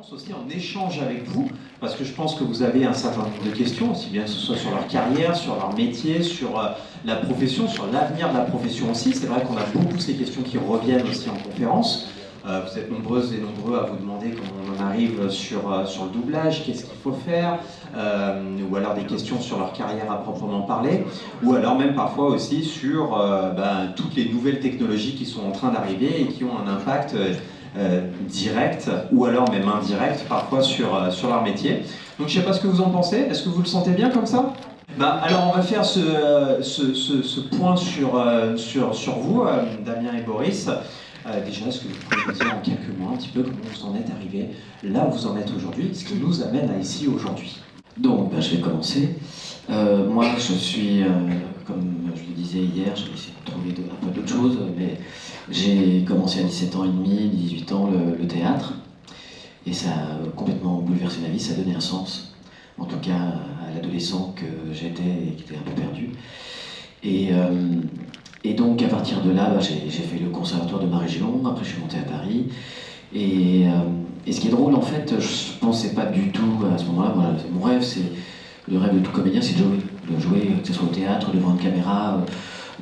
conférence, aussi en échange avec vous, parce que je pense que vous avez un certain nombre de questions, aussi bien que ce soit sur leur carrière, sur leur métier, sur la profession, sur l'avenir de la profession aussi. C'est vrai qu'on a beaucoup ces questions qui reviennent aussi en conférence. Vous êtes nombreuses et nombreux à vous demander comment on en arrive sur le doublage, qu'est-ce qu'il faut faire, ou alors des questions sur leur carrière à proprement parler, ou alors même parfois aussi sur toutes les nouvelles technologies qui sont en train d'arriver et qui ont un impact direct ou alors même indirect parfois sur leur métier. Donc je ne sais pas ce que vous en pensez, est-ce que vous le sentez bien comme ça ? Alors on va faire ce point sur vous, Damien et Boris. Déjà, est-ce que vous pouvez nous dire en quelques mots un petit peu comment vous en êtes arrivé là où vous en êtes aujourd'hui, ce qui nous amène à ici aujourd'hui ? Donc, je vais commencer. Moi, je suis, comme je le disais hier, j'ai essayé de trouver un peu d'autres choses, mais j'ai commencé à 17 ans et demi, 18 ans, le théâtre, et ça a complètement bouleversé ma vie, ça a donné un sens, en tout cas à l'adolescent que j'étais et qui était un peu perdu. Et donc, à partir de là, j'ai fait le conservatoire de ma région, après je suis monté à Paris, et ce qui est drôle, en fait, je pensais pas du tout à ce moment-là, mon rêve, c'est le rêve de tout comédien, c'est de jouer, que ce soit au théâtre, devant une caméra,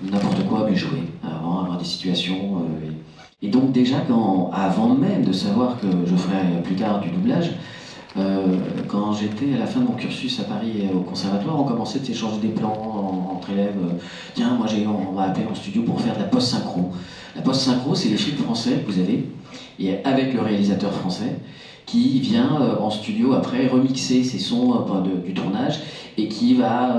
n'importe quoi, mais jouer, avoir des situations. Et donc déjà, avant même de savoir que je ferais plus tard du doublage, quand j'étais à la fin de mon cursus à Paris et au conservatoire, on commençait à échanger des plans entre élèves. Tiens, moi on m'a appelé en studio pour faire de la post-synchro. La post-synchro, c'est les films français que vous avez, et avec le réalisateur français, qui vient en studio après remixer ses sons du tournage et qui va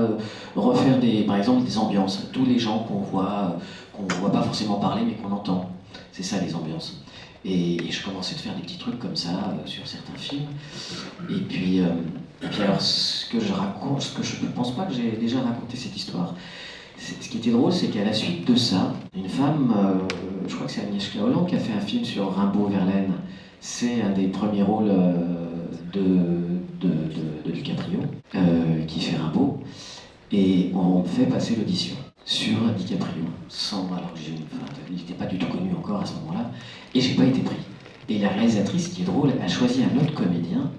refaire par exemple des ambiances. Tous les gens qu'on voit pas forcément parler mais qu'on entend. C'est ça les ambiances. Et je commençais à faire des petits trucs comme ça sur certains films. Et puis alors ce que je ne pense pas que j'ai déjà raconté cette histoire. Ce qui était drôle, c'est qu'à la suite de ça, une femme, je crois que c'est Agnieszka Holland qui a fait un film sur Rimbaud-Verlaine. C'est un des premiers rôles de DiCaprio, qui fait Rimbaud. Et on me fait passer l'audition sur DiCaprio, alors il n'était pas du tout connu encore à ce moment-là, et j'ai pas été pris. Et la réalisatrice, qui est drôle, a choisi un autre comédien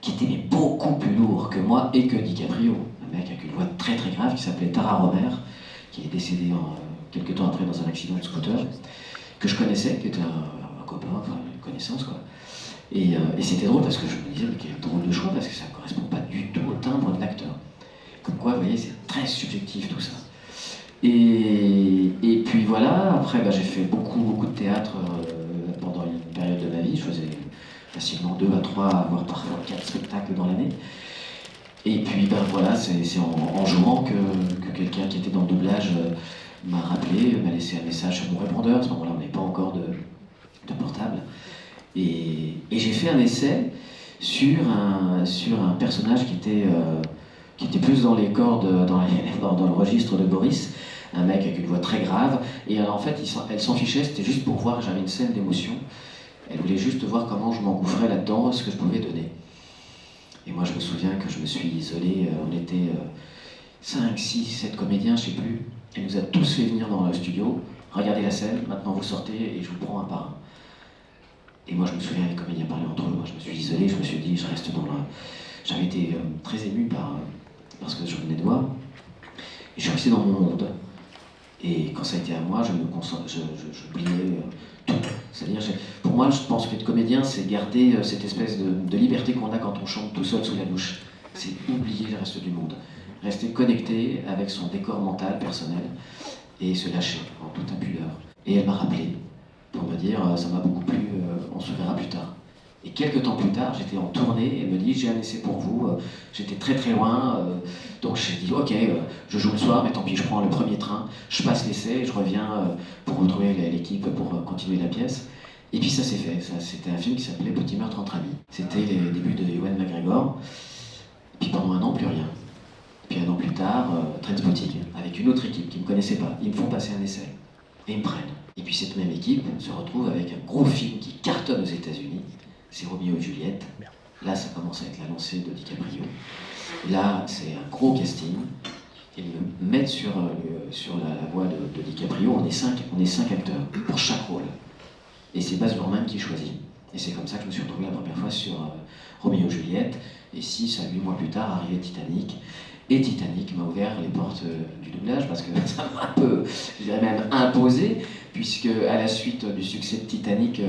qui était beaucoup plus lourd que moi et que DiCaprio. Un mec avec une voix très très grave qui s'appelait Tara Romer, qui est décédé quelques temps après dans un accident de scooter, que je connaissais, qui était un copain, enfin une connaissance quoi. Et c'était drôle parce que je me disais, mais quel drôle de choix, parce que ça ne correspond pas du tout au timbre de l'acteur. Comme quoi, vous voyez, c'est très subjectif tout ça. Et puis voilà, après j'ai fait beaucoup de théâtre pendant une période de ma vie. Je faisais facilement 2 à 3, voire parfois 4 spectacles dans l'année. Et puis voilà, c'est en jouant que quelqu'un qui était dans le doublage m'a rappelé, m'a laissé un message sur mon répondeur. À ce moment-là, on n'avait pas encore de portable. Et j'ai fait un essai sur un personnage qui était plus dans les cordes, dans le registre de Boris, un mec avec une voix très grave. Et en fait, elle s'en fichait, c'était juste pour voir, j'avais une scène d'émotion. Elle voulait juste voir comment je m'engouffrais là-dedans, ce que je pouvais donner. Et moi, je me souviens que je me suis isolé, on était 5, 6, 7 comédiens, je sais plus. Elle nous a tous fait venir dans le studio, regardez la scène, maintenant vous sortez et je vous prends un par un. Et moi, je me souviens, les comédiens parlaient entre eux, moi je me suis isolé, je me suis dit, je reste dans la... J'avais été très ému par ce que je venais de voir. Et je suis resté dans mon monde. Et quand ça a été à moi, j'oubliais tout. C'est-à-dire, pour moi, je pense qu'être comédien, c'est garder cette espèce de liberté qu'on a quand on chante tout seul sous la douche. C'est oublier le reste du monde. Rester connecté avec son décor mental, personnel, et se lâcher en toute impudeur. Et elle m'a rappelé pour me dire, ça m'a beaucoup plu, on se verra plus tard. Et quelques temps plus tard, j'étais en tournée et elle me dit, j'ai un essai pour vous, j'étais très très loin, donc j'ai dit, ok, je joue le soir, mais tant pis, je prends le premier train, je passe l'essai, et je reviens pour retrouver l'équipe pour continuer la pièce. Et puis ça s'est fait, c'était un film qui s'appelait Petit meurtre entre amis. C'était les débuts de Ewan McGregor, et puis pendant un an, plus rien. Et puis un an plus tard, Trainspotting, avec une autre équipe qui ne me connaissait pas, ils me font passer un essai, et ils me prennent. Et puis cette même équipe se retrouve avec un gros film qui cartonne aux États-Unis, c'est Roméo et Juliette. Là, ça commence à être la lancée de DiCaprio. Là, c'est un gros casting. Ils me mettent sur la voix de DiCaprio. On est cinq acteurs pour chaque rôle. Et c'est Baz Luhrmann qui choisit. Et c'est comme ça que je me suis retrouvé la première fois sur Roméo et Juliette, et 6 à 8 mois plus tard arrivait Titanic. Et Titanic m'a ouvert les portes du doublage parce que ça m'a un peu, je dirais même imposé, puisque à la suite du succès de Titanic,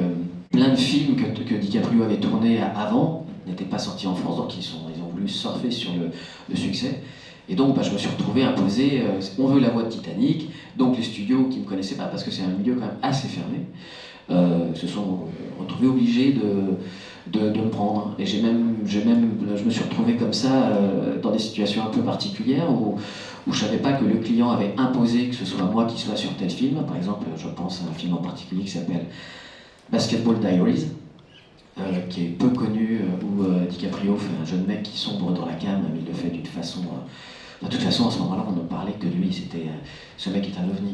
plein de films que DiCaprio avait tournés avant n'étaient pas sortis en France, donc ils ont voulu surfer sur le succès. Et donc je me suis retrouvé imposé, on veut la voix de Titanic, donc les studios qui ne me connaissaient pas, parce que c'est un milieu quand même assez fermé, se sont retrouvés obligés de me prendre. Et je me suis retrouvé comme ça dans des situations un peu particulières où je savais pas que le client avait imposé que ce soit moi qui sois sur tel film. Par exemple, je pense à un film en particulier qui s'appelle Basketball Diaries, qui est peu connu, où DiCaprio fait un jeune mec qui sombre dans la cam, mais il le fait d'une façon... de toute façon, à ce moment-là, on ne parlait que de lui, ce mec est un ovni.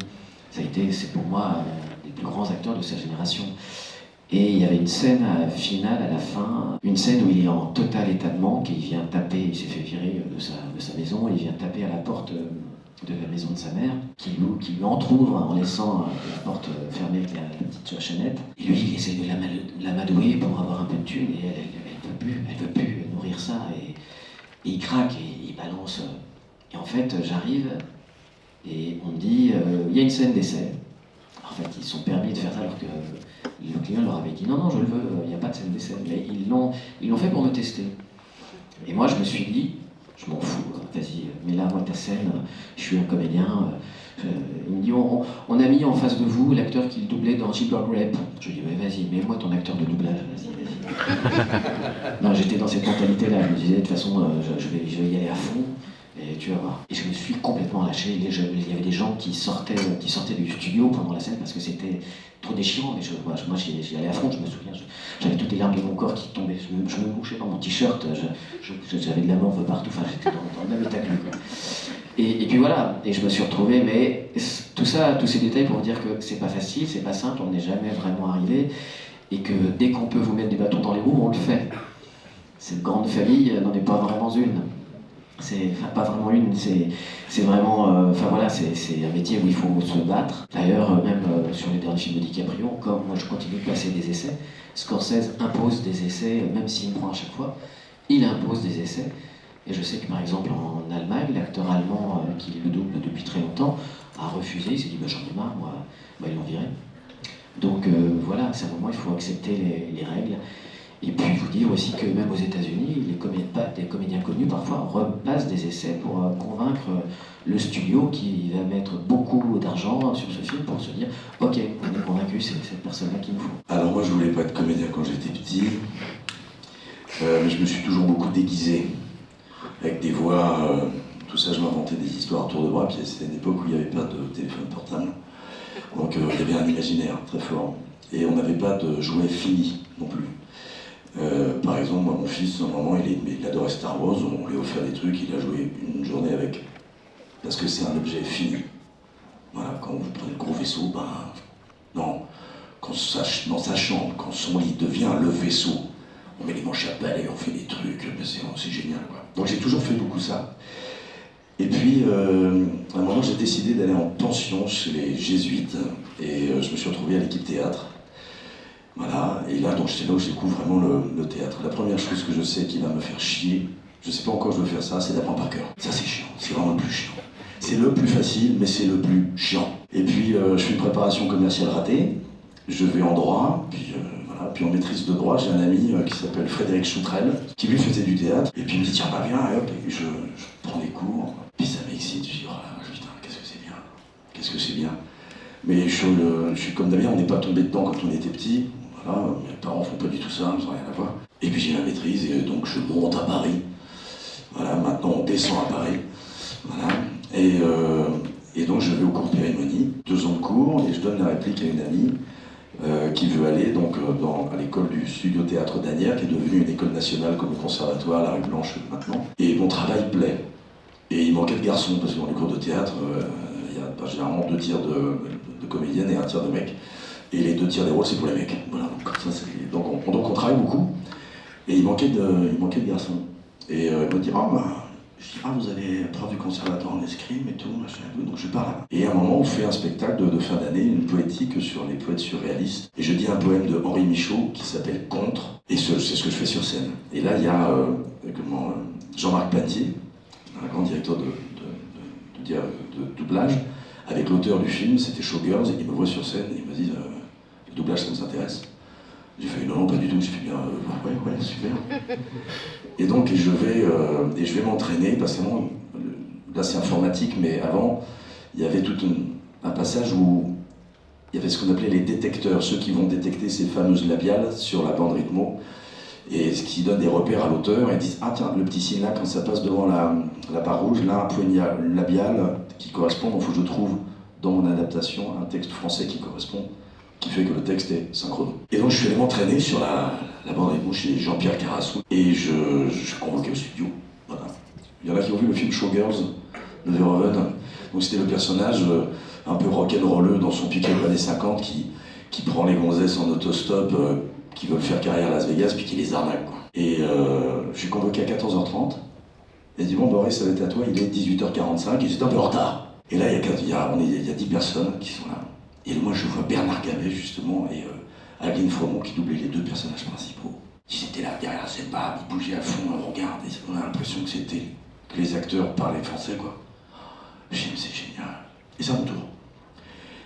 C'est pour moi un des plus grands acteurs de sa génération. Et il y avait une scène finale à la fin, une scène où il est en total état de manque et il vient taper, il s'est fait virer de sa maison, et il vient taper à la porte de la maison de sa mère, qui lui entrouvre en laissant la porte fermée avec la petite chaînette. Et lui, il essaie de l'amadouer pour avoir un peu de thune, et elle veut plus nourrir ça, et il craque, et il balance. Et en fait, j'arrive, et on me dit, il y a une scène d'essai. En fait, ils se sont permis de faire ça alors que le client leur avait dit non, je le veux, il n'y a pas de scène d'essai. Mais ils l'ont fait pour me tester. Et moi, je me suis dit, je m'en fous, vas-y, mets-la moi ta scène, je suis un comédien. Il me dit, on a mis en face de vous l'acteur qui le doublait dans Gilbert Grape. Je lui dis, mais vas-y, mets-moi ton acteur de doublage, vas-y. Non, j'étais dans cette mentalité-là, je me disais, de toute façon, je vais y aller à fond. Et tu vas voir. Et je me suis complètement lâché. Il y avait des gens qui sortaient du studio pendant la scène parce que c'était trop déchirant. Mais moi j'y allais à fond, je me souviens. J'avais toutes les larmes de mon corps qui tombaient. Je me mouchais dans mon t-shirt. J'avais de la morve partout. Enfin, j'étais dans le même état que lui, quoi. Et puis voilà. Et je me suis retrouvé. Mais tout ça, tous ces détails pour vous dire que c'est pas facile, c'est pas simple, on n'est jamais vraiment arrivé. Et que dès qu'on peut vous mettre des bâtons dans les roues, on le fait. Cette grande famille n'en est pas vraiment une. Pas vraiment une, c'est vraiment... c'est un métier où il faut se battre. D'ailleurs, même sur les derniers films de DiCaprio, comme moi je continue de passer des essais, Scorsese impose des essais, même s'il me prend à chaque fois, il impose des essais. Et je sais que par exemple en Allemagne, l'acteur allemand qui le double depuis très longtemps a refusé, il s'est dit j'en ai marre, moi ils l'ont viré. Donc voilà, c'est un moment, il faut accepter les règles. Et puis vous dire aussi que même aux États-Unis, des comédiens connus parfois repassent des essais pour convaincre le studio qui va mettre beaucoup d'argent sur ce film pour se dire ok, on est convaincu, c'est cette personne-là qu'il nous faut. Alors moi je voulais pas être comédien quand j'étais petit, mais je me suis toujours beaucoup déguisé avec des voix, tout ça je m'inventais des histoires à tour de bras, puis c'était une époque où il n'y avait pas de téléphone portable, donc il y avait un imaginaire très fort et on n'avait pas de jouets finis non plus. Par exemple, moi, mon fils, à un moment, il adorait Star Wars, on lui a offert des trucs, il a joué une journée avec. Parce que c'est un objet fini. Voilà, quand vous prenez le gros vaisseau, non. Dans sa chambre, quand son lit devient le vaisseau, on met les manches à balai, on fait des trucs, c'est génial, quoi. Donc j'ai toujours fait beaucoup ça. Et puis, à un moment, j'ai décidé d'aller en pension chez les jésuites, et je me suis retrouvé à l'équipe théâtre. Voilà, et là, donc c'est là où je découvre vraiment le théâtre. La première chose que je sais qui va me faire chier, je sais pas encore je veux faire ça, c'est d'apprendre par cœur. Ça c'est chiant, c'est vraiment le plus chiant. C'est le plus facile, mais c'est le plus chiant. Et puis je fais une préparation commerciale ratée, je vais en droit, puis en maîtrise de droit, j'ai un ami qui s'appelle Frédéric Choutrel, qui lui faisait du théâtre, et puis il me dit tiens viens, et hop, et je prends les cours, puis ça m'excite, je dis oh là, putain, qu'est-ce que c'est bien. Mais je suis comme Damien, on n'est pas tombé dedans quand on était petit. Voilà, mes parents font pas du tout ça, ça n'a rien à voir. Et puis j'ai la maîtrise, et donc je monte à Paris. Voilà, maintenant on descend à Paris. Voilà. Et donc je vais au cours de Périmonie, 2 ans de cours, et je donne la réplique à une amie qui veut aller donc, à l'école du Studio Théâtre d'Anières, qui est devenue une école nationale comme le conservatoire à la rue Blanche maintenant. Et mon travail plaît. Et il manquait de garçons, parce que dans les cours de théâtre, il y a généralement 2 tiers de comédiennes et 1 tiers de mecs. Et les 2 tiers des rôles, c'est pour les mecs. Voilà, donc on travaille beaucoup. Et il manquait de garçons. Et elle me dit, Je dis, ah, vous avez prof du conservatoire en escrime et tout, machin et tout, donc je pars là. Et à un moment, on fait un spectacle de fin d'année, une poétique sur les poètes surréalistes. Et je dis un poème de Henri Michaud qui s'appelle Contre, et c'est ce que je fais sur scène. Et là, il y a Jean-Marc Platier, un grand directeur de doublage, avec l'auteur du film, c'était Showgirls, et il me voit sur scène et il me dit le doublage, ça vous intéresse? J'ai fait non, pas du tout. J'ai fait bien, ouais, super. Et donc, je vais m'entraîner, parce que là c'est informatique, mais avant, il y avait tout un passage où il y avait ce qu'on appelait les détecteurs, ceux qui vont détecter ces fameuses labiales sur la bande rythmo, et ce qui donne des repères à l'auteur, et disent, ah tiens, le petit signe là, quand ça passe devant la barre rouge, là, un point labial qui correspond, donc il faut que je trouve dans mon adaptation un texte français qui correspond, qui fait que le texte est synchrone. Et donc je suis allé m'entraîner sur la bande rythmo chez Jean-Pierre Carassou, et je suis convoqué au studio. Voilà. Il y en a qui ont vu le film Showgirls de Verhoeven, donc c'était le personnage un peu rock'n'rolleux dans son pick-up années 50 qui prend les gonzesses en autostop, qui veulent faire carrière à Las Vegas, puis qui les arnaque, quoi. Et je suis convoqué à 14h30, et il dit, bon Boris, ça va être à toi, il est 18h45, et j'étais un peu en retard. Et là, il y a 10 personnes qui sont là. Et moi, je vois Bernard Gavet, justement, et Aline Fromont, qui doublaient les deux personnages principaux. Ils étaient là, derrière la scène, ils bougeaient à fond, on regarde, et on a l'impression que les acteurs parlaient français, quoi. Je dis, mais c'est génial. Et c'est à mon tour.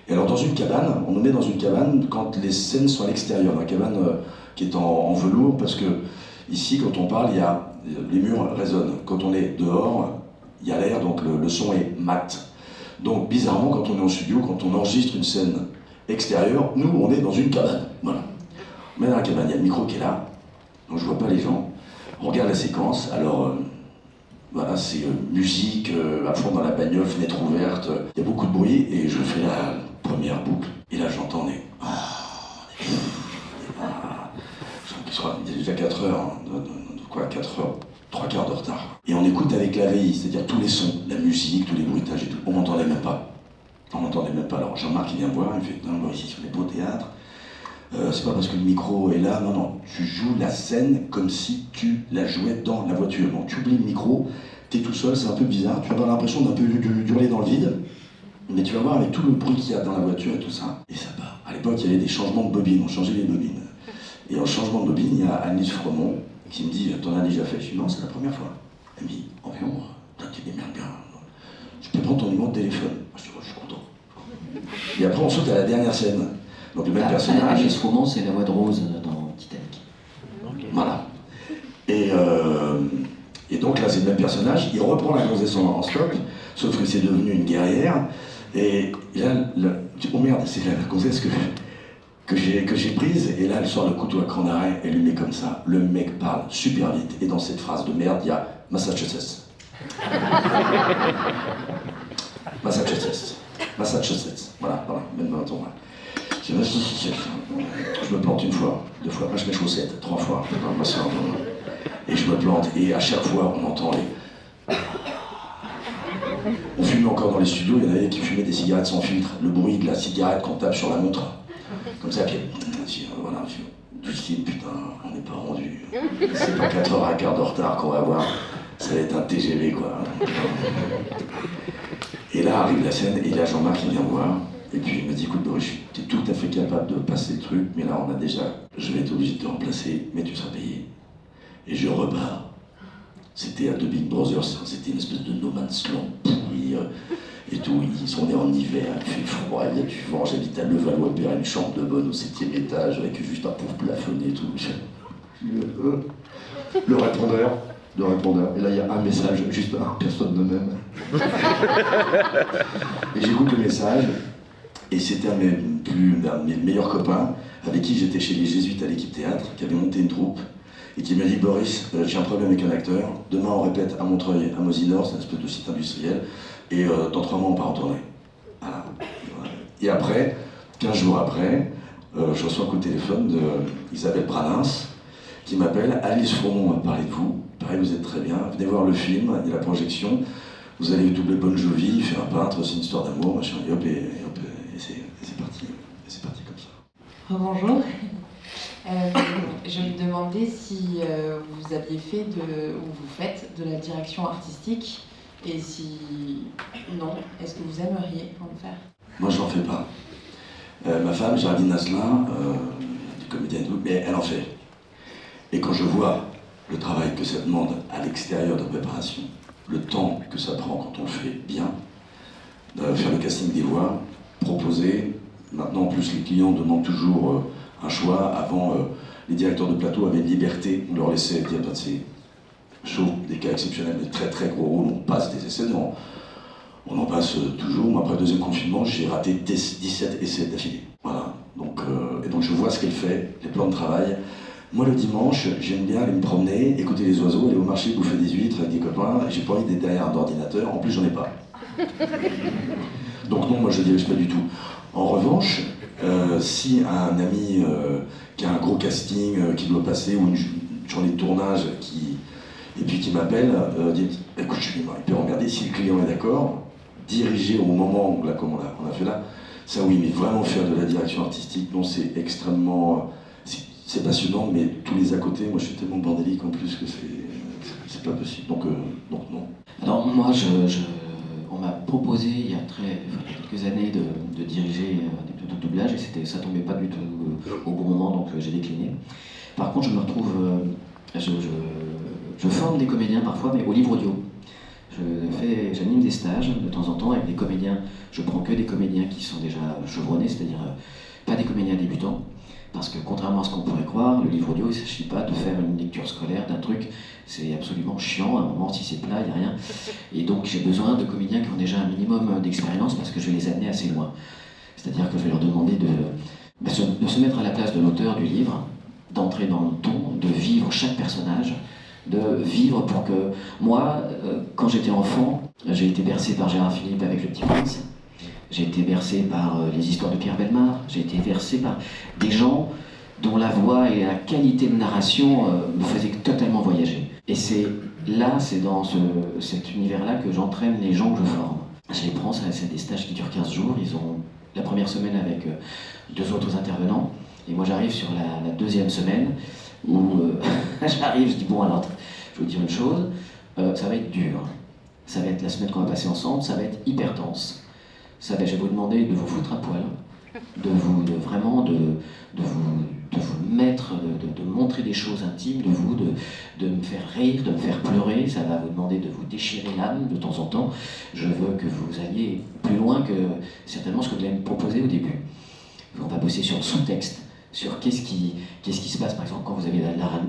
Et alors, dans une cabane, on nous met dans une cabane quand les scènes sont à l'extérieur, dans la cabane qui est en velours, parce que ici, quand on parle, les murs résonnent. Quand on est dehors, il y a l'air, donc le son est mat. Donc, bizarrement, quand on est en studio, quand on enregistre une scène extérieure, nous, on est dans une cabane. Voilà. On est dans la cabane, il y a le micro qui est là, donc je vois pas les gens. On regarde la séquence, alors, voilà, c'est musique, à fond dans la bagnole, fenêtre ouverte, il y a beaucoup de bruit, et je fais la première boucle, et là j'entends des... je crois qu'il est déjà 4 heures, hein, 4 heures, 3 quarts de retard. Et on écoute avec la VI, c'est-à-dire tous les sons, la musique, tous les bruitages et tout. On m'entendait même pas. On m'entendait même pas. Alors Jean-Marc il vient me voir, il me fait, non, Boris, on est pas au théâtre. C'est pas parce que le micro est là, non, tu joues la scène comme si tu la jouais dans la voiture. Donc tu oublies le micro, t'es tout seul, c'est un peu bizarre, tu vas avoir l'impression d'un peu d'hurler dans le vide, mais tu vas voir avec tout le bruit qu'il y a dans la voiture et tout ça, et ça part. À l'époque, il y avait des changements de bobines, on changeait les bobines. Et en changement de bobine, il y a Agnès Fromont qui me dit, t'en as déjà fait? Je dis, non, c'est la première fois. Elle me dit, en vélo, tu démerdes bien. Je peux prendre ton numéro de téléphone. Je dis, oh, je suis content. Et après, on saute à la dernière scène. Donc le même personnage. Agnès Fromont, c'est la voix de Rose dans Titanic. Okay. Voilà. Et donc là, c'est le même personnage. Il reprend la gonzesse en stop, sauf que c'est devenu une guerrière. Et là, oh merde, c'est la gonzesse que j'ai prise, et là elle sort le couteau à cran d'arrêt, elle lui met comme ça. Le mec parle super vite, et dans cette phrase de merde, il y a Massachusetts. Massachusetts. Voilà, même dans le ton. Je me plante une fois, 2 fois, après je mets chaussettes, 3 fois, et je me plante, et à chaque fois on entend les... On fumait encore dans les studios, il y en avait qui fumaient des cigarettes sans filtre, le bruit de la cigarette qu'on tape sur la montre. Comme ça, puis voilà, du style, putain, on n'est pas rendu. C'est pas 4 heures à quart de retard qu'on va avoir, ça va être un TGV, quoi. Et là arrive la scène, et là Jean-Marc il vient me voir, et puis il me dit, écoute Boris, tu es tout à fait capable de passer le truc, mais là je vais être obligé de te remplacer, mais tu seras payé. Et je repars. C'était à The Big Brothers, c'était une espèce de no man's land pourri et tout. On est en hiver, il fait froid, il y a du vent. J'habite à Levallois-Perret, une chambre de bonne au 7e étage avec juste un pauvre plafonné et tout. Le répondeur. Et là, il y a un message, juste personne ne m'aime. Et j'écoute le message, et c'était un de mes meilleurs copains avec qui j'étais chez les Jésuites à l'équipe théâtre, qui avait monté une troupe. Et qui m'a dit, Boris, j'ai un problème avec un acteur, demain on répète à Montreuil, à Mosinor, c'est une espèce de site industriel, et dans 3 mois on part en tournée. Voilà. Et après, 15 jours après, je reçois un coup de téléphone d'Isabelle Branins, qui m'appelle, Alice Fromont m'a parlé de vous, pareil vous êtes très bien, venez voir le film, il y a la projection, vous allez doubler Bon Jovi, faire un peintre, c'est une histoire d'amour, machin, et hop, et c'est parti comme ça. Bonjour. Je me demandais si vous aviez fait ou vous faites de la direction artistique, et si non, est-ce que vous aimeriez en faire? Moi, je n'en fais pas. Ma femme, Géraldine Asselin, comédienne, mais elle en fait. Et quand je vois le travail que ça demande à l'extérieur de préparation, le temps que ça prend quand on le fait bien, faire le casting des voix, proposer, maintenant en plus les clients demandent toujours un choix. Avant, les directeurs de plateau avaient une liberté, on leur laissait dire, c'est sauf des cas exceptionnels, de très très gros rôles, on passe des essais, on en passe toujours. Moi, après le deuxième confinement, j'ai raté 17 essais d'affilée. Voilà. Donc, et donc je vois ce qu'elle fait, les plans de travail. Moi, le dimanche, j'aime bien aller me promener, écouter les oiseaux, aller au marché, bouffer des huîtres avec des copains. J'ai pas envie d'être derrière un ordinateur, en plus j'en ai pas. Donc non, moi je ne dirige pas du tout. En revanche, si un ami qui a un gros casting qui doit passer, ou une journée de tournage et puis qui m'appelle, dit écoute, je suis hyper emmerdé, si le client est d'accord, diriger au moment où, là, comme on a fait là, ça oui, mais vraiment faire de la direction artistique, non, c'est extrêmement... c'est passionnant, mais tous les à côté, moi je suis tellement bordélique en plus que c'est pas possible. Donc non. Alors moi, on m'a proposé il y a quelques années de diriger des plateaux de doublage, et ça tombait pas du tout au bon moment, donc j'ai décliné. Par contre, je me retrouve... je forme des comédiens parfois, mais au livre audio. J'anime des stages de temps en temps avec des comédiens. Je prends que des comédiens qui sont déjà chevronnés, c'est-à-dire pas des comédiens débutants. Parce que contrairement à ce qu'on pourrait croire, le livre audio, il ne s'agit pas de faire une lecture scolaire d'un truc. C'est absolument chiant, à un moment, si c'est plat, il n'y a rien. Et donc j'ai besoin de comédiens qui ont déjà un minimum d'expérience, parce que je vais les amener assez loin. C'est-à-dire que je vais leur demander de se mettre à la place de l'auteur du livre, d'entrer dans le ton, de vivre chaque personnage, de vivre pour que... Moi, quand j'étais enfant, j'ai été bercé par Gérard Philippe avec Le Petit Prince. J'ai été bercé par les histoires de Pierre Bellemare. J'ai été bercé par des gens dont la voix et la qualité de narration me faisaient totalement voyager. Et c'est dans cet univers-là que j'entraîne les gens que je forme. Je les prends, c'est des stages qui durent 15 jours. Ils ont la première semaine avec 2 autres intervenants. Et moi, j'arrive sur la deuxième semaine où j'arrive, je dis bon, alors, je vais vous dire une chose, ça va être dur. Ça va être la semaine qu'on va passer ensemble, ça va être hyper dense. Je vais vous demander de vous foutre à poil, de vous mettre, de montrer des choses intimes de me faire rire, de me faire pleurer. Ça va vous demander de vous déchirer l'âme de temps en temps. Je veux que vous alliez plus loin que certainement ce que vous allez me proposer au début. On va bosser sur le sous-texte, sur qu'est-ce qui se passe, par exemple, quand vous avez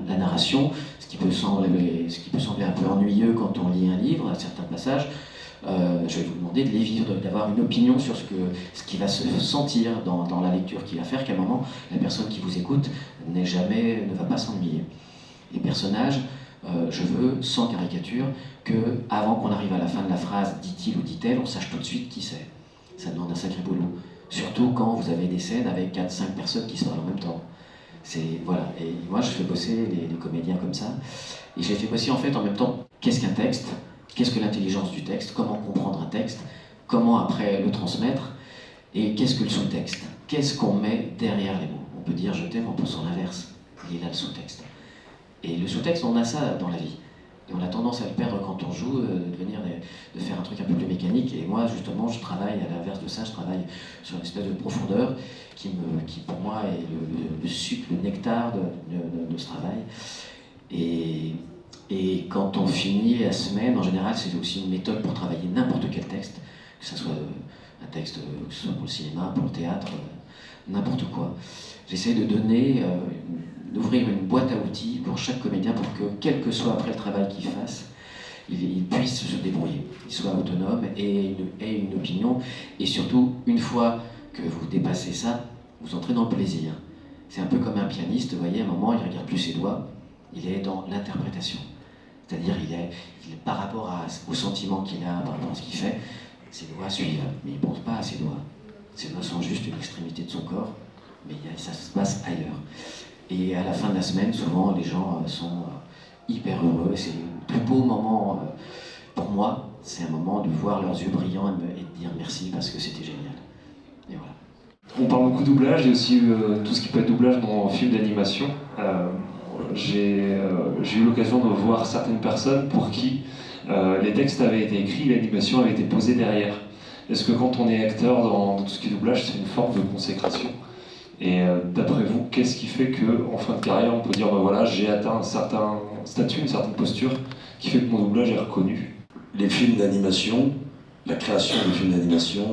la narration, ce qui peut sembler un peu ennuyeux quand on lit un livre, à certains passages. Je vais vous demander de les vivre, d'avoir une opinion sur ce qui va se sentir dans la lecture qu'il va faire, qu'à un moment, la personne qui vous écoute ne va pas s'ennuyer. Les personnages, je veux, sans caricature, que avant qu'on arrive à la fin de la phrase, dit-il ou dit-elle, on sache tout de suite qui c'est. Ça demande un sacré boulot. Surtout quand vous avez des scènes avec 4-5 personnes qui se parlent en même temps. Voilà. Et moi, je fais bosser les comédiens comme ça. Et je les fais bosser en fait en même temps. Qu'est-ce qu'un texte ? Qu'est-ce que l'intelligence du texte? Comment comprendre un texte? Comment après le transmettre? Et qu'est-ce que le sous-texte? Qu'est-ce qu'on met derrière les mots? On peut dire je t'aime en pensant l'inverse. Il est là le sous-texte. Et le sous-texte, on a ça dans la vie. Et on a tendance à le perdre quand on joue, de faire un truc un peu plus mécanique. Et moi, justement, je travaille à l'inverse de ça. Je travaille sur une espèce de profondeur qui pour moi, est le sucre, le nectar de ce travail. Et quand on finit la semaine, en général, c'est aussi une méthode pour travailler n'importe quel texte, que ce soit un texte, que ce soit pour le cinéma, pour le théâtre, n'importe quoi. J'essaie d'ouvrir une boîte à outils pour chaque comédien pour que, quel que soit après le travail qu'il fasse, il puisse se débrouiller, il soit autonome et ait une opinion. Et surtout, une fois que vous dépassez ça, vous entrez dans le plaisir. C'est un peu comme un pianiste, vous voyez, à un moment, il ne regarde plus ses doigts, il est dans l'interprétation. C'est-à-dire, il est par rapport au sentiment qu'il a, par rapport à ce qu'il fait, ses doigts suivent, mais il ne pense pas à ses doigts. Ses doigts sont juste une extrémité de son corps, mais ça se passe ailleurs. Et à la fin de la semaine, souvent, les gens sont hyper heureux. C'est le plus beau moment pour moi, c'est un moment de voir leurs yeux brillants et de dire merci parce que c'était génial. Et voilà. On parle beaucoup de doublage et aussi tout ce qui peut être doublage dans un film d'animation. J'ai eu l'occasion de voir certaines personnes pour qui les textes avaient été écrits, l'animation avait été posée derrière. Est-ce que quand on est acteur dans tout ce qui est doublage, c'est une forme de consécration? Et d'après vous, qu'est-ce qui fait qu'en fin de carrière, on peut dire voilà, j'ai atteint un certain statut, une certaine posture qui fait que mon doublage est reconnu? Les films d'animation, la création des films d'animation,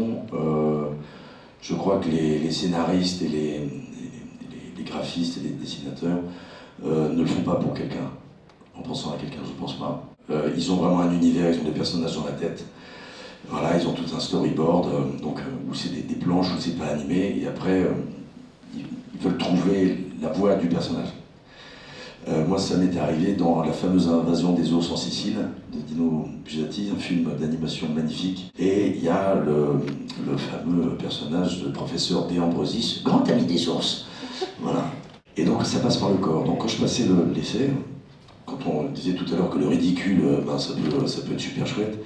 je crois que les scénaristes et les graphistes et les dessinateurs ne le font pas pour quelqu'un, en pensant à quelqu'un, je ne pense pas. Ils ont vraiment un univers, ils ont des personnages dans la tête. Voilà, ils ont tout un storyboard, où c'est des planches, où c'est pas animé, et après, ils veulent trouver la voix du personnage. Moi, ça m'est arrivé dans la fameuse Invasion des ours en Sicile, de Dino Buzzati, un film d'animation magnifique. Et il y a le fameux personnage de professeur De Ambrosis, grand ami des ours. Voilà. Et donc, ça passe par le corps. Donc, quand je passais l'essai, quand on disait tout à l'heure que le ridicule, ça peut être super chouette,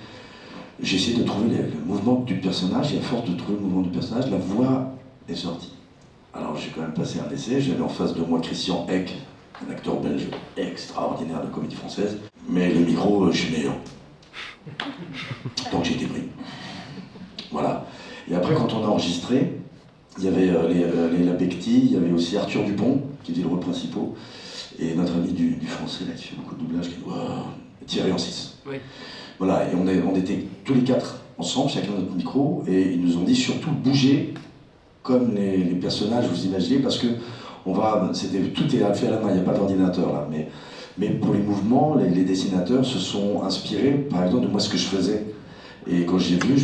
j'essayais de trouver le mouvement du personnage, et à force de trouver le mouvement du personnage, la voix est sortie. Alors, j'ai quand même passé un essai, j'avais en face de moi Christian Eck, un acteur belge extraordinaire de comédie française, mais le micro, je suis meilleur. Donc j'ai été pris. Voilà. Et après, quand on a enregistré, il y avait Léla Becti, il y avait aussi Arthur Dupont, qui faisait le rôle principal, et notre ami du français, là, qui fait beaucoup de doublage, qui est Thierry Ancis. Oui. Voilà, et on était tous les quatre ensemble, chacun notre micro, et ils nous ont dit surtout bouger comme les personnages, vous imaginez, parce que tout est fait à la main, il n'y a pas d'ordinateur là, mais pour les mouvements, les dessinateurs se sont inspirés, par exemple, de moi ce que je faisais. Et quand j'ai vu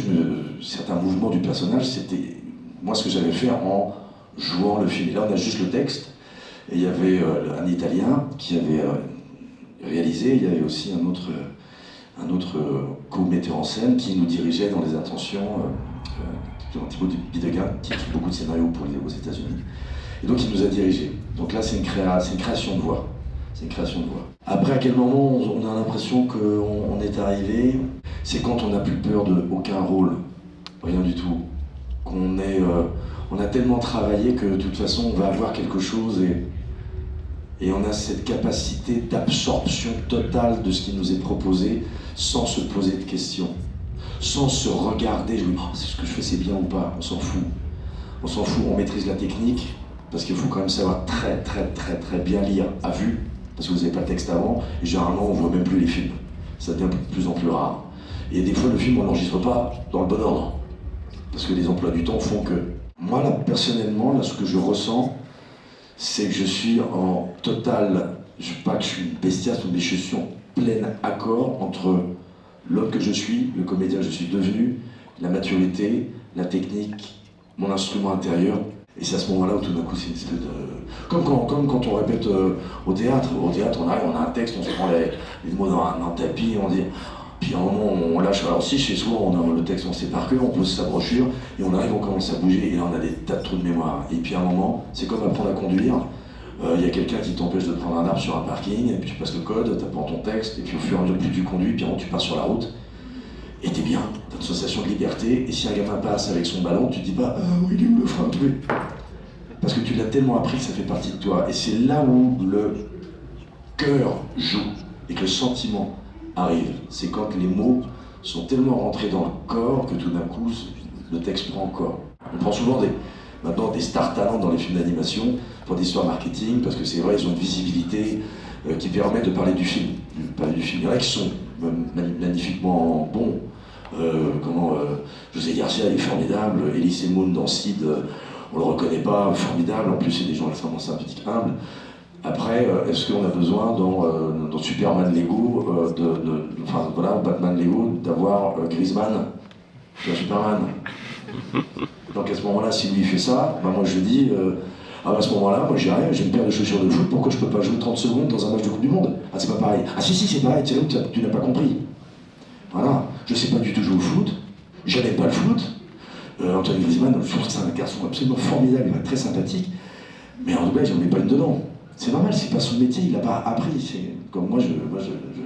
certains mouvements du personnage, c'était moi ce que j'avais fait en jouant le film. Et là, on a juste le texte, et il y avait un Italien qui avait réalisé, il y avait aussi un autre co-metteur en scène qui nous dirigeait dans les intentions, Thibaut Bidegain, qui écrit beaucoup de scénarios aux États-Unis. Et donc il nous a dirigés. Donc là c'est une création de voix. C'est une création de voix. Après, à quel moment on a l'impression qu'on est arrivé? C'est quand on n'a plus peur de aucun rôle, rien du tout. On a tellement travaillé que de toute façon on va avoir quelque chose et on a cette capacité d'absorption totale de ce qui nous est proposé sans se poser de questions, sans se regarder, c'est ce que je fais, c'est bien ou pas, on s'en fout. On s'en fout, on maîtrise la technique, parce qu'il faut quand même savoir très bien lire à vue, parce que vous n'avez pas le texte avant, et généralement on ne voit même plus les films. Ça devient de plus en plus rare. Et des fois le film on ne l'enregistre pas dans le bon ordre, parce que les emplois du temps font que... Moi là, personnellement, là, ce que je ressens, c'est que je suis en total, je ne sais pas que je suis une bestiace, mais je suis en plein accord entre l'homme que je suis, le comédien que je suis devenu, la maturité, la technique, mon instrument intérieur. Et c'est à ce moment-là où tout d'un coup c'est une espèce de... Comme quand on répète au théâtre. Au théâtre, on arrive, on a un texte, on se prend les mots dans un tapis, on dit... Puis à un moment on lâche. Alors si chez soi on a le texte, on sait par cœur, on pose sa brochure, et on arrive, on commence à bouger, et là on a des tas de trous de mémoire. Et puis à un moment, c'est comme apprendre à conduire. Il y a quelqu'un qui t'empêche de prendre un arbre sur un parking, et puis tu passes le code, tu apprends ton texte, et puis au fur et à mesure plus tu conduis, puis tu pars sur la route, et t'es bien, t'as une sensation de liberté, et si un gamin passe avec son ballon, tu te dis pas « il est où le frein ?» Parce que tu l'as tellement appris que ça fait partie de toi, et c'est là où le cœur joue, et que le sentiment arrive. C'est quand les mots sont tellement rentrés dans le corps que tout d'un coup, le texte prend corps. On prend souvent maintenant des stars talents dans les films d'animation pour des histoires marketing, parce que c'est vrai, ils ont une visibilité qui permet de parler du film. Il y en a qui sont magnifiquement bons. José Garcia, il est formidable. Elie Moon dans Sid, on le reconnaît pas, formidable. En plus, c'est des gens extrêmement sympathiques, humbles. Après, est-ce qu'on a besoin dans Superman Lego, Batman Lego, d'avoir Griezmann dans Superman? Donc à ce moment-là, si lui fait ça, moi je dis, à ce moment-là, moi j'ai rien, j'ai une paire de chaussures de foot, pourquoi je peux pas jouer 30 secondes dans un match de Coupe du Monde? Ah c'est pas pareil. Ah si c'est pareil, c'est là où tu n'as pas compris. Voilà, je sais pas du tout jouer au foot, j'aime pas le foot. Antoine Griezmann, je trouve que c'est un garçon absolument formidable, très sympathique, mais en doublage, j'en mets pas une dedans. C'est normal, c'est pas son métier, il l'a pas appris. C'est comme moi, je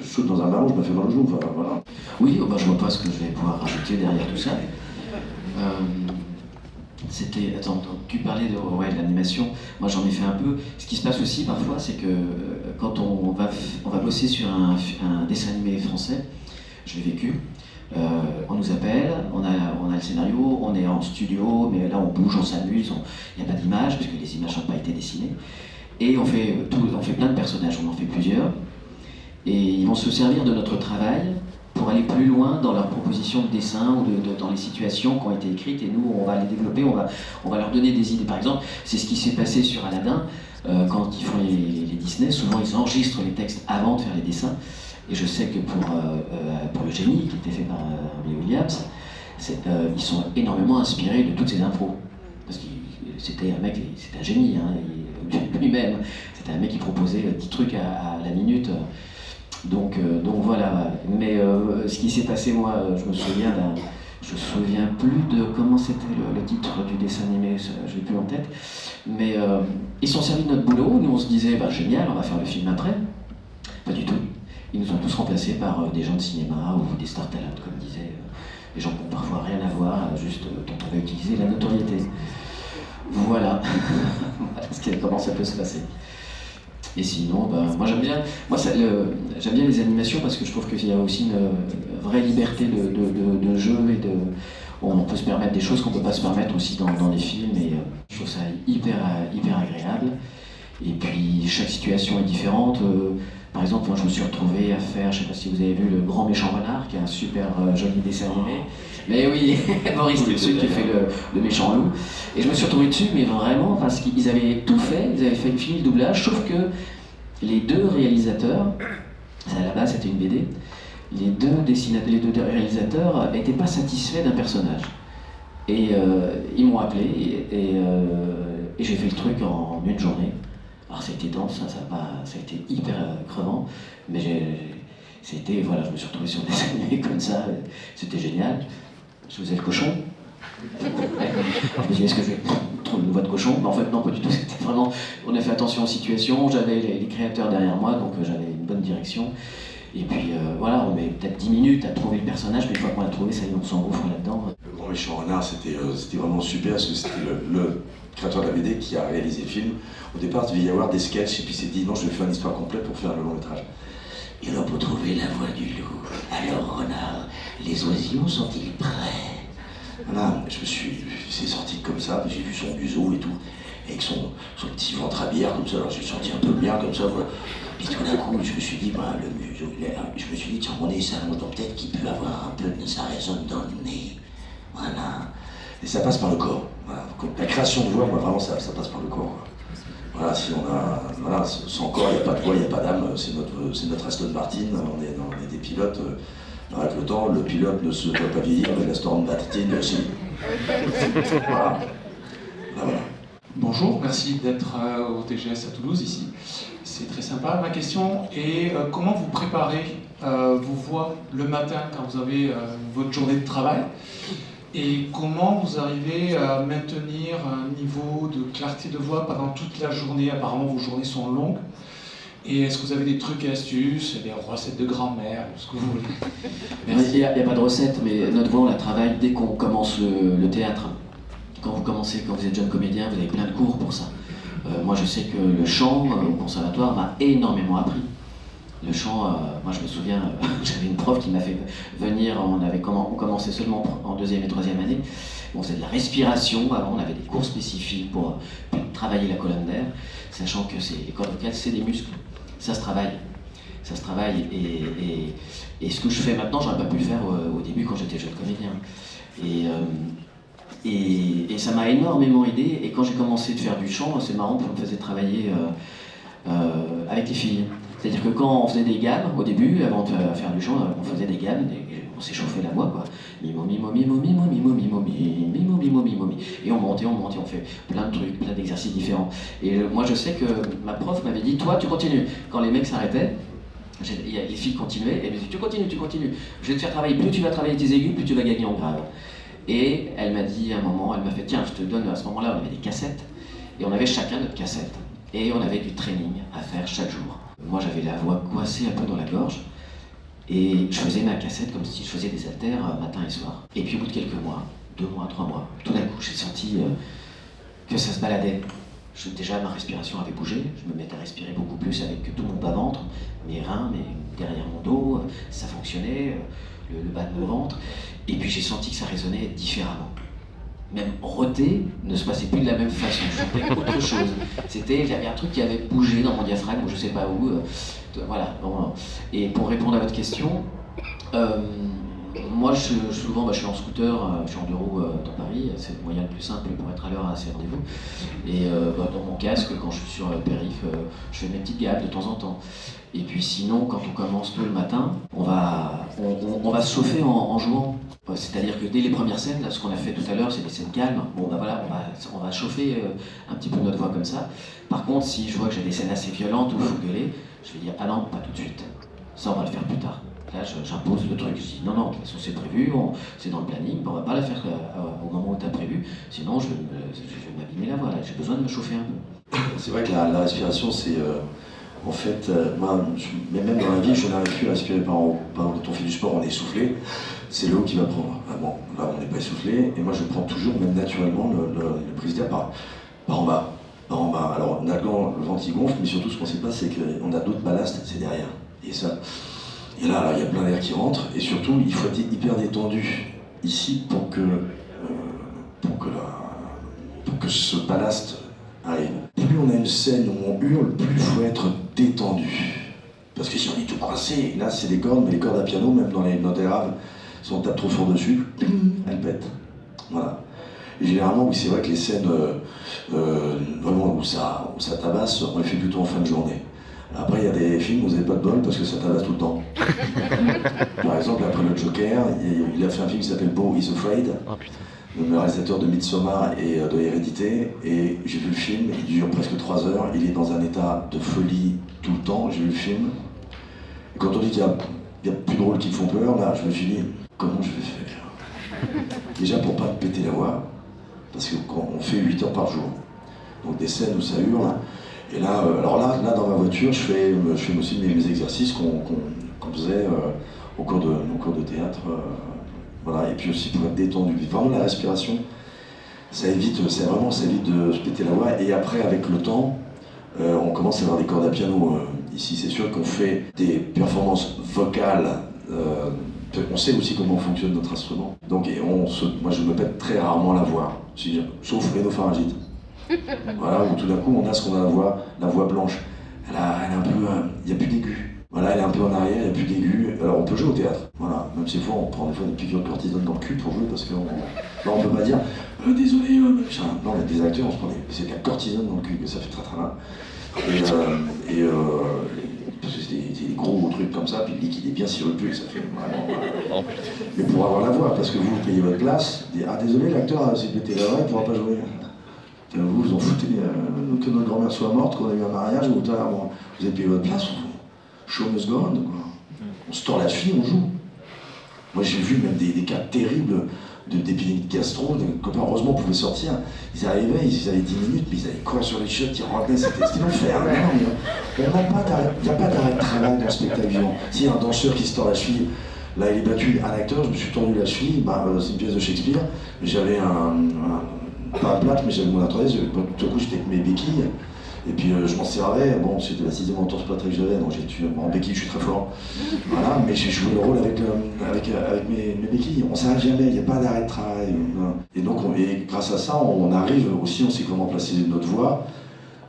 saute dans un ballon, je me fais mal au genou. Voilà. Oui, je vois pas ce que je vais pouvoir rajouter derrière tout ça. Attends, tu parlais de l'animation, moi j'en ai fait un peu. Ce qui se passe aussi parfois, c'est que quand on va bosser sur un dessin animé français, je l'ai vécu, on nous appelle, on a le scénario, on est en studio, mais là on bouge, on s'amuse, il n'y a pas d'image, parce que les images n'ont pas été dessinées. Et on fait plein de personnages, on en fait plusieurs. Et ils vont se servir de notre travail pour aller plus loin dans leur proposition de dessin ou dans les situations qui ont été écrites, et nous on va les développer, on va leur donner des idées. Par exemple, c'est ce qui s'est passé sur Aladdin, quand ils font les Disney, souvent ils enregistrent les textes avant de faire les dessins, et je sais que pour le génie qui était fait par Robbie Williams, ils sont énormément inspirés de toutes ces impros, parce que c'était un génie, hein, lui-même, c'était un mec qui proposait 10 trucs à la minute. Donc voilà, mais ce qui s'est passé, moi, je me souviens plus de comment c'était le titre du dessin animé, je l'ai plus en tête, mais ils sont servis de notre boulot, nous on se disait, génial, on va faire le film après. Pas du tout. Ils nous ont tous remplacés par des gens de cinéma ou des star talent, comme disaient, des gens qui n'ont parfois rien à voir, juste dont on va utiliser la notoriété. Voilà, comment ça peut se passer. Et sinon, moi j'aime bien les animations parce que je trouve qu'il y a aussi une vraie liberté de jeu et on peut se permettre des choses qu'on ne peut pas se permettre aussi dans les films, et je trouve ça hyper agréable. Et puis chaque situation est différente. Par exemple, moi je me suis retrouvé à faire, je ne sais pas si vous avez vu Le Grand Méchant Renard, qui est un super joli dessin animé. Mais oui, Maurice, c'est celui qui fait le méchant loup. Et je me suis retrouvé dessus, mais vraiment, parce qu'ils avaient tout fait, ils avaient fini le doublage, sauf que les deux réalisateurs, à la base c'était une BD, les deux réalisateurs n'étaient pas satisfaits d'un personnage. Et ils m'ont appelé, et j'ai fait le truc en une journée. Alors ça a été dense, ça a été hyper crevant, mais je me suis retrouvé sur des animés comme ça, c'était génial. Je faisais le cochon. Je me disais, est-ce que je vais trouver une voix de cochon? Mais en fait, non, pas du tout. C'était vraiment, on a fait attention aux situations, j'avais les créateurs derrière moi, donc j'avais une bonne direction. Et puis voilà, on met peut-être 10 minutes à trouver le personnage, mais une fois qu'on l'a trouvé, ça y est, on s'engouffre là-dedans. Le Grand Méchant Renard, c'était vraiment super, parce que c'était le créateur de la BD qui a réalisé le film. Au départ, il devait y avoir des sketchs, et puis il s'est dit, non, je vais faire une histoire complète pour faire le long métrage. Et alors, pour trouver la voix du loup, alors Renard, les oisillons sont-ils prêts? Voilà, c'est sorti comme ça, j'ai vu son museau et tout, avec son petit ventre à bière comme ça, alors j'ai sorti un peu de bière comme ça, voilà. Puis tout d'un coup, je me suis dit, le museau, je me suis dit, tiens, mon nez s'allonge, donc peut-être qu'il peut avoir un peu, ça résonne dans le nez, voilà. Et ça passe par le corps, voilà. Donc, la création de voix, moi, vraiment, ça passe par le corps, quoi. Voilà, si on a, voilà, sans corps, il n'y a pas de voix, il n'y a pas d'âme, c'est notre Aston Martin, on est des pilotes. Avec le temps, le pilote ne se doit pas vieillir, mais l'Aston Martin aussi. Voilà. Voilà. Bonjour, merci d'être au TGS à Toulouse ici. C'est très sympa. Ma question est comment vous préparez vos voix le matin quand vous avez votre journée de travail, et comment vous arrivez à maintenir un niveau de clarté de voix pendant toute la journée? Apparemment, vos journées sont longues. Et est-ce que vous avez des trucs et astuces, des recettes de grand-mère, ce que vous voulez? Il n'y a pas de recette, mais notre voix, on la travaille dès qu'on commence le théâtre. Quand vous êtes jeune comédien, vous avez plein de cours pour ça. Moi, je sais que le chant au conservatoire m'a énormément appris. Le chant, moi je me souviens, j'avais une prof qui m'a fait venir, on commençait seulement en 2e et 3e année. On faisait de la respiration, avant on avait des cours spécifiques pour travailler la colonne d'air, sachant que les cordes vocales, c'est des muscles. Ça se travaille. Et ce que je fais maintenant, j'aurais pas pu le faire au début quand j'étais jeune comédien. Et ça m'a énormément aidé. Et quand j'ai commencé de faire du chant, c'est marrant, on me faisait travailler avec les filles. C'est-à-dire que quand on faisait des gammes, au début, avant de faire du chant, on faisait des gammes, on s'échauffait la voix, quoi. Mimo, mimo, mimo, mimo, mimo, mimo, mimo, mimo, mimo, mimo. Et on montait, on fait plein de trucs, plein d'exercices différents. Et moi, je sais que ma prof m'avait dit, toi, tu continues. Quand les mecs s'arrêtaient, les filles continuaient, et elle me dit, tu continues. Je vais te faire travailler, plus tu vas travailler tes aigus, plus tu vas gagner en grave. Et elle m'a dit à un moment, elle m'a fait, tiens, je te donne, à ce moment-là, on avait des cassettes, et on avait chacun notre cassette. Et on avait du training à faire chaque jour. Moi, j'avais la voix coincée un peu dans la gorge, et je faisais ma cassette comme si je faisais des haltères matin et soir. Et puis au bout de quelques mois, 2 mois, 3 mois. Tout d'un coup, j'ai senti que ça se baladait. Déjà, ma respiration avait bougé. Je me mettais à respirer beaucoup plus avec tout mon bas-ventre, mes reins, derrière mon dos. Ça fonctionnait, le bas de mon ventre. Et puis, j'ai senti que ça résonnait différemment. Même rôter ne se passait plus de la même façon. Je sentais autre chose. Il y avait un truc qui avait bougé dans mon diaphragme, je sais pas où. Voilà. Bon. Et pour répondre à votre question, moi, souvent, je suis en scooter, je suis en 2 roues dans Paris, c'est le moyen le plus simple pour être à l'heure à ces rendez-vous. Et dans mon casque, quand je suis sur périph, je fais mes petites gaffes de temps en temps. Et puis sinon, quand on commence tôt le matin, on va se chauffer en jouant. C'est-à-dire que dès les premières scènes, là, ce qu'on a fait tout à l'heure, c'est des scènes calmes. Bon, ben voilà, on va chauffer un petit peu notre voix comme ça. Par contre, si je vois que j'ai des scènes assez violentes où il faut gueuler, je vais dire ah non, pas tout de suite. Ça, on va le faire plus tard. Là, j'impose le truc. Je dis non, de toute façon, c'est prévu, c'est dans le planning, on va pas la faire au moment où tu as prévu. Sinon, je vais m'abîmer la voix. Là, j'ai besoin de me chauffer un peu. C'est vrai que la respiration, c'est. En fait, mais même dans la vie, je n'arrive plus à respirer par en haut. Quand on fait du sport, on est essoufflé, c'est le haut qui va prendre. Ah bon, là, on n'est pas essoufflé, et moi, je prends toujours, même naturellement, le prise d'air par en bas. Par en bas. Alors, on a le ventre qui gonfle, mais surtout, ce qu'on ne sait pas, c'est qu'on a d'autres ballasts, c'est derrière. Et là, il y a plein d'air qui rentre, et surtout, il faut être hyper détendu ici pour que ce ballast arrive. Plus on a une scène où on hurle, plus il faut être détendu. Parce que si on est tout coincé, là c'est des cordes, mais les cordes à piano, même dans les notes graves, si on tape trop fort dessus, elles pètent. Voilà. Et généralement, oui, c'est vrai que les scènes vraiment où ça tabasse, on les fait plutôt en fin de journée. Après, il y a des films où vous n'avez pas de bol parce que ça tabasse tout le temps. Par exemple, après le Joker, il a fait un film qui s'appelle Beau is Afraid. Oh putain. Le réalisateur de Midsommar et de Hérédité, et j'ai vu le film, il dure presque 3 heures, il est dans un état de folie tout le temps, j'ai vu le film. Et quand on dit qu'il y a plus de rôles qui me font peur, là, je me suis dit, comment je vais faire? Déjà pour pas me péter la voix, parce qu'on fait 8 heures par jour, donc des scènes où ça hurle, et là, alors là dans ma voiture, je fais aussi mes exercices qu'on faisait au cours de théâtre. Voilà, et puis aussi pour être détendu. Vraiment la respiration, ça évite de se péter la voix. Et après, avec le temps, on commence à avoir des cordes à piano. Ici, c'est sûr qu'on fait des performances vocales. On sait aussi comment fonctionne notre instrument. Donc, moi, je me pète très rarement la voix, sauf rhinopharyngite. Voilà, où tout d'un coup, on a ce qu'on a la voix blanche. Elle est un peu, il n'y a plus d'aigu. Voilà, elle est un peu en arrière, il n'y a plus d'aigu. Alors on peut jouer au théâtre, voilà. Même si on prend des fois des piqûres de cortisone dans le cul pour jouer, parce qu'on ne peut pas dire désolé, machin. Non, il y a des acteurs, on se prend c'est de la cortisone dans le cul, que ça fait très très mal. Parce que c'est des gros trucs comme ça, puis le liquide est bien sirupeux, ça fait vraiment. Oh putain. Mais pour avoir la voix, parce que vous payez votre place, désolé, l'acteur s'est pété la voix, il ne pourra pas jouer. Vous en foutez que notre grand-mère soit morte, qu'on a eu un mariage, ou vous avez payé votre place. Show must go on, quoi. On se tord la cheville, on joue. Moi j'ai vu même des cas terribles d'épidémie de gastro, des copains heureusement pouvaient sortir, ils arrivaient, ils avaient 10 minutes, mais ils allaient courir sur les chiottes, ils rentraient, c'était l'enfer. Il n'y a pas d'arrêt de travail dans le spectacle vivant. S'il y a un danseur qui se tord la cheville, là il est battu, un acteur, je me suis tordu la cheville, c'est une pièce de Shakespeare, j'avais pas un plâtre, mais j'avais mon arthrodèse, tout à coup j'étais avec mes béquilles. Et puis je m'en servais, bon c'était la 6e entorse plâtrée que j'avais, donc en béquille je suis très fort. Voilà, mais j'ai joué le rôle avec mes béquilles. On ne s'arrête jamais, il n'y a pas d'arrêt de travail. Et donc grâce à ça, on arrive aussi, on sait comment placer notre voix,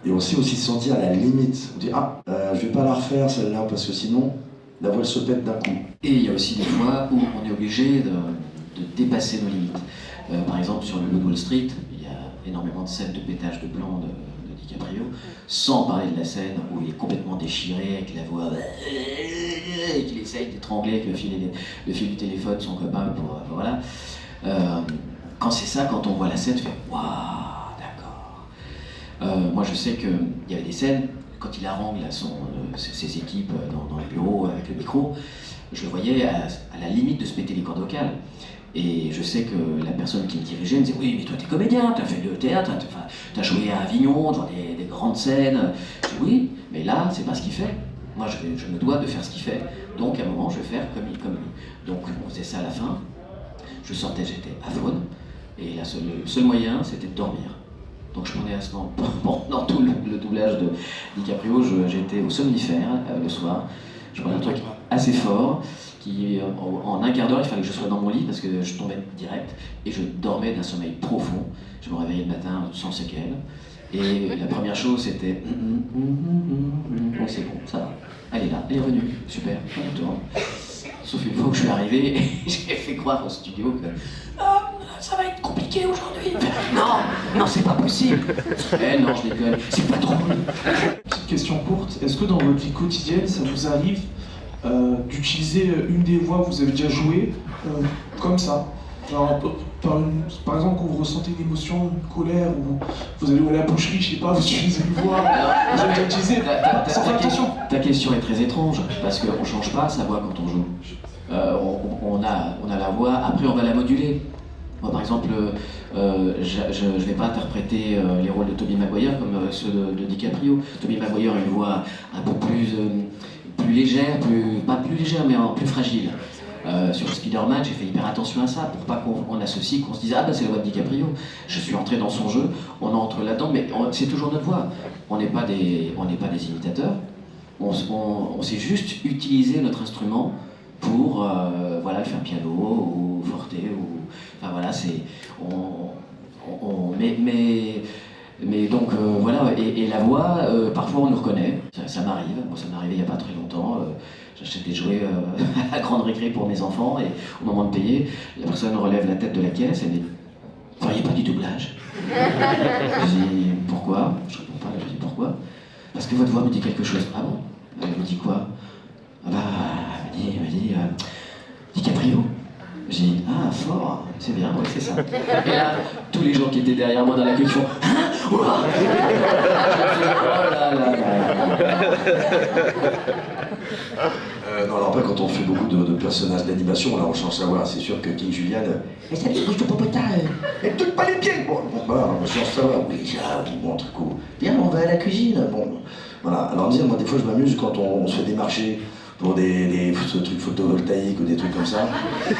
et on sait aussi se sentir à la limite. On dit je vais pas la refaire celle-là, parce que sinon la voix elle se pète d'un coup. Et il y a aussi des fois où on est obligé de dépasser nos limites. Par exemple sur le Loup de Wall Street, il y a énormément de scènes de pétage de plomb de DiCaprio, sans parler de la scène où il est complètement déchiré avec la voix et qu'il essaye d'étrangler avec le fil du téléphone son copain pour voilà. Quand c'est ça, quand on voit la scène, on fait waouh, d'accord. Moi je sais qu'il y avait des scènes quand il harangue ses équipes dans le bureau avec le micro, je le voyais à la limite de se péter les cordes vocales. Et je sais que la personne qui me dirigeait me disait « Oui, mais toi t'es comédien, t'as fait du théâtre, t'as joué à Avignon, dans des grandes scènes. » Je dis « Oui, mais là, c'est pas ce qu'il fait. Moi, je me dois de faire ce qu'il fait. Donc, à un moment, je vais faire comme lui. » Donc, on faisait ça à la fin. Je sortais, j'étais aphone. Et le seul moyen, c'était de dormir. Donc je prenais à ce moment, pendant tout le doublage de DiCaprio, j'étais au somnifère le soir. Je prenais un truc assez fort, qui en un quart d'heure, il fallait que je sois dans mon lit parce que je tombais direct et je dormais d'un sommeil profond. Je me réveillais le matin sans séquelles. Et la première chose, c'était bon, c'est bon, ça va. Elle est là, elle est revenue, super, on tourne. Sauf une fois que je suis arrivé, j'ai fait croire au studio que ça va être compliqué aujourd'hui. Non, c'est pas possible. Non, je déconne, c'est pas drôle. Petite question courte, est-ce que dans votre vie quotidienne, ça vous arrive d'utiliser une des voix que vous avez déjà jouées comme ça? Genre, par exemple, quand vous ressentez une émotion, une colère, ou vous allez à la boucherie, je sais pas, vous utilisez une voix, vous avez déjà utilisé, sans faire attention. Ta question est très étrange, parce qu'on change pas sa voix quand on joue. On a la voix, après on va la moduler. Moi par exemple, je vais pas interpréter les rôles de Tobey Maguire comme ceux de DiCaprio. Tobey Maguire a une voix un peu plus légère, pas plus légère, mais plus fragile. Sur Spider-Man, j'ai fait hyper attention à ça pour pas qu'on associe, qu'on se dise ah bah c'est la voix de DiCaprio. Je suis entré dans son jeu, on entre là-dedans, mais c'est toujours notre voix. On n'est pas des imitateurs. On sait juste utiliser notre instrument pour voilà, le faire piano ou forte ou enfin voilà, c'est mais donc voilà, et la voix, parfois on nous reconnaît, ça m'arrive. Moi ça m'est arrivé il n'y a pas très longtemps. J'achète des jouets à la grande récré pour mes enfants et au moment de payer, la personne relève la tête de la caisse et elle dit « Vous voyez pas du doublage ?» Je dis « Pourquoi ?» Je réponds pas, je dis « Pourquoi ?» « Parce que votre voix me dit quelque chose. » « Ah bon ?» Elle me dit quoi? « Ah bah, elle me dit DiCaprio. » Je dis « Ah, fort, c'est bien, oui, c'est ça. » Et là, tous les gens qui étaient derrière moi dans la queue font « Hein? Ouah !» Oh là là là là. Non, alors après, quand on fait beaucoup de personnages d'animation, là on change sa voix. C'est sûr que King Julian, mais ça dit, bouge ton popotin, et touche pas les pieds. Bon, voilà, on change sa voix. Oui, ça, bon, truc cool. Viens, on va à la cuisine. Bon, voilà. Alors, dire, moi, des fois, je m'amuse quand on se fait des marchés pour ce truc photovoltaïque ou des trucs comme ça. Et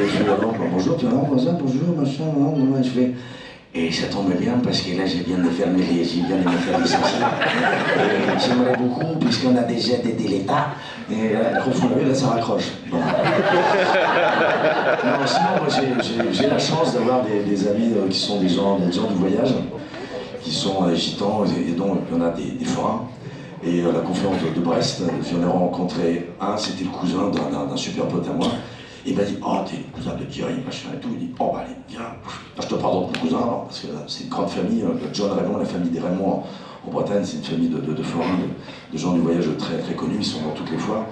je fais d'abord, bonjour, tu vas voir, ça, bonjour, machin, non, et je fais. Et ça tombe bien parce que là, j'ai bien de faire mes licencier. Et j'aimerais beaucoup, puisqu'on a déjà aidé l'État, et quand vous l'avez, là, ça raccroche. Bon. Non, sinon, moi, j'ai la chance d'avoir des amis qui sont des gens du voyage, qui sont gitans, et donc il y en a des forains. Et la conférence de Brest, j'en ai rencontré un, c'était le cousin d'un super pote à moi. Il m'a dit, oh, t'es le cousin de Thierry, machin et tout. Il dit, oh, bah, allez, viens. Je te pardonne pour le cousin, alors, parce que c'est une grande famille. John Raymond, la famille des Raymond en Bretagne, c'est une famille de forains, de gens du voyage très, très connus. Ils sont dans toutes les foires.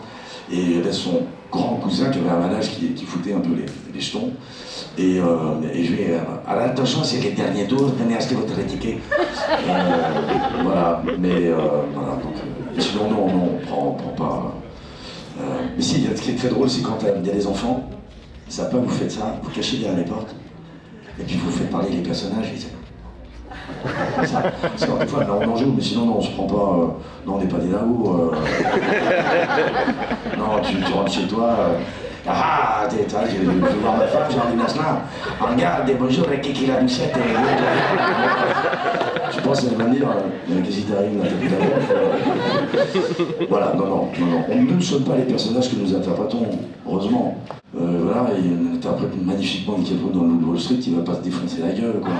Et il y avait son grand cousin qui avait un manège qui foutait un peu les jetons. Et je lui ai dit, alors attention, c'est les derniers tours, venez acheter votre ticket. Voilà, mais voilà. Donc, sinon, non, on prend pas. Mais si, ce qui est très drôle, c'est quand il y a des enfants, ils savent pas que vous faites ça, vous cachez derrière les portes, et puis vous faites parler les personnages, et c'est ça. Parce que des fois, là, on en joue, mais sinon, non, on se prend pas. Non, on n'est pas des là-haut. Non, tu rentres chez toi. Je vais voir ma femme, j'ai envie de là. Regarde, bonjour, avec qui la doucette. Je pense qu'elle va me dire, qu'est-ce qui t'arrive là? Voilà, non. On ne sonne pas les personnages que nous interprétons, heureusement. Voilà, il interprète magnifiquement DiCaprio dans le Wall Street, il va pas se défoncer la gueule, quoi.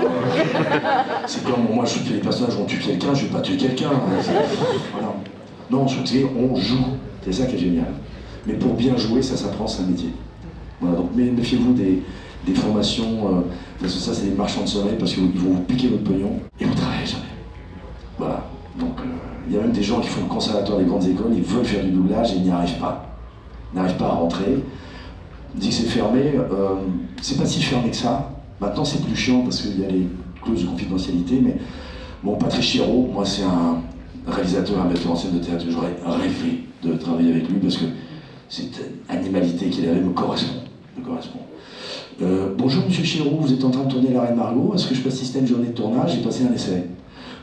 C'est comme moi, je fais les personnages, on tue quelqu'un, je vais pas tuer quelqu'un. Voilà. Non, on joue, c'est ça qui est génial. Mais pour bien jouer, ça s'apprend, c'est un métier. Voilà, donc méfiez-vous des formations, parce que ça, c'est des marchands de sommeil, parce qu'ils vont vous piquer votre pognon, et vous travaillez jamais. Voilà, donc il y a même des gens qui font le conservatoire des grandes écoles, ils veulent faire du doublage et ils n'y arrivent pas. Ils n'arrivent pas à rentrer. Ils disent que c'est fermé, c'est pas si fermé que ça. Maintenant, c'est plus chiant, parce qu'il y a les clauses de confidentialité, mais bon, Patrick Chéreau, moi, c'est un réalisateur, un metteur en scène de théâtre, j'aurais rêvé de travailler avec lui, parce que cette animalité qu'il avait me correspond. Bonjour Monsieur Chéreau, vous êtes en train de tourner La Reine Margot, est-ce que je peux assister à une journée de tournage? J'ai passé un essai.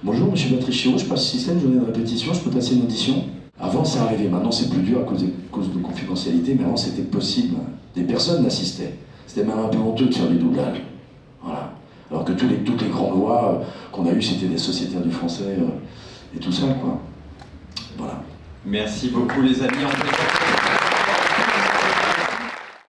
Bonjour Monsieur Patrick Chéreau, je peux assister à une journée de répétition, je peux passer une audition? Avant ça arrivait, maintenant c'est plus dur à cause de confidentialité, mais avant c'était possible. Des personnes l'assistaient. C'était même un peu honteux de faire du doublage. Voilà. Alors que toutes les grandes voix qu'on a eues, c'était des sociétaires du français et tout ça, quoi. Voilà. Merci beaucoup les amis.